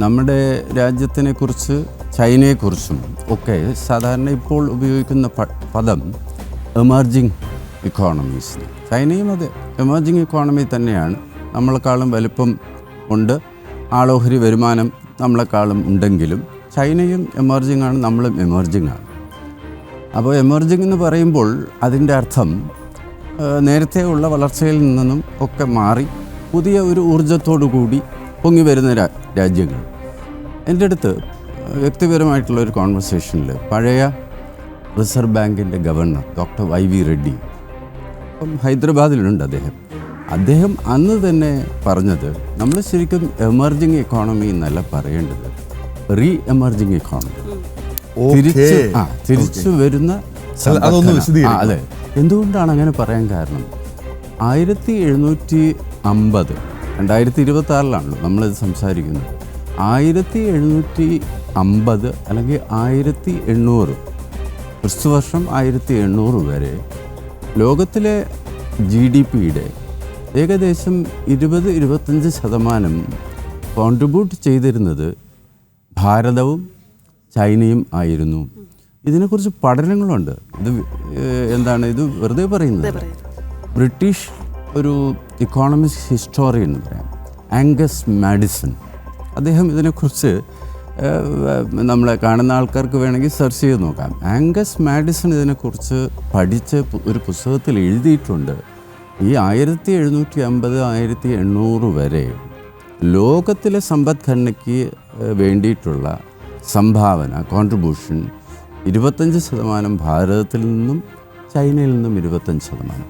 നമ്മുടെ രാജ്യത്തിനെക്കുറിച്ച് ചൈനയെക്കുറിച്ചും ഒക്കെ സാധാരണ ഇപ്പോൾ ഉപയോഗിക്കുന്ന പദം എമർജിങ് ഇക്കോണമീസ്. ചൈനയും അതെ എമർജിങ് ഇക്കോണമി തന്നെയാണ്. നമ്മളെക്കാളും വലിപ്പം ഉണ്ട്, ആളോഹരി വരുമാനം നമ്മളെക്കാളും ഉണ്ടെങ്കിലും ചൈനയും എമർജിങ് ആണ്, നമ്മളും എമർജിങ് ആണ്. അപ്പോൾ എമർജിങ് എന്ന് പറയുമ്പോൾ അതിൻ്റെ അർത്ഥം നേരത്തെ ഉള്ള വളർച്ചയിൽ നിന്നും ഒക്കെ മാറി പുതിയ ഒരു ഊർജ്ജത്തോടു കൂടി പൊങ്ങി വരുന്ന രാജ്യങ്ങൾ. എൻ്റെ അടുത്ത് വ്യക്തിപരമായിട്ടുള്ളൊരു കോൺവെർസേഷനിൽ പഴയ റിസർവ് ബാങ്കിൻ്റെ ഗവർണർ ഡോക്ടർ YV റെഡ്ഡി, അപ്പം ഹൈദരാബാദിലുണ്ട് അദ്ദേഹം അന്ന് തന്നെ പറഞ്ഞത് നമ്മൾ ശരിക്കും എമർജിങ് ഇക്കോണമി എന്നല്ല പറയേണ്ടത്, റീ എമർജിങ് ഇക്കോണമി, തിരിച്ചു വരുന്ന. അതെ, എന്തുകൊണ്ടാണ് അങ്ങനെ പറയാൻ കാരണം? 1750 2026 നമ്മളിത് സംസാരിക്കുന്നത്. 1750 അല്ലെങ്കിൽ 1800 ക്രിസ്തുവർഷം 1800 വരെ ലോകത്തിലെ GDPയുടെ ഏകദേശം 20-25% കോൺട്രിബ്യൂട്ട് ചെയ്തിരുന്നത് ഭാരതവും ചൈനയും ആയിരുന്നു. ഇതിനെക്കുറിച്ച് പഠനങ്ങളുണ്ട്. ഇത് വെറുതെ പറയുന്നത്. ബ്രിട്ടീഷ് ഒരു ഇക്കോണമിക്സ് ഹിസ്റ്റോറിയൻ എന്ന് പറയാം, ആംഗസ് മാഡിസൺ, അദ്ദേഹം ഇതിനെക്കുറിച്ച് നമ്മളെ കാണുന്ന ആൾക്കാർക്ക് വേണമെങ്കിൽ സെർച്ച് ചെയ്ത് നോക്കാം. ആംഗസ് മാഡിസൺ ഇതിനെക്കുറിച്ച് പഠിച്ച് ഒരു പുസ്തകത്തിൽ എഴുതിയിട്ടുണ്ട്. ഈ 1750-1800 വരെ ലോകത്തിലെ സമ്പദ്ഘടനയ്ക്ക് വേണ്ടിയിട്ടുള്ള സംഭാവന കോൺട്രിബ്യൂഷൻ 25% ഭാരതത്തിൽ നിന്നും ചൈനയിൽ നിന്നും 25%.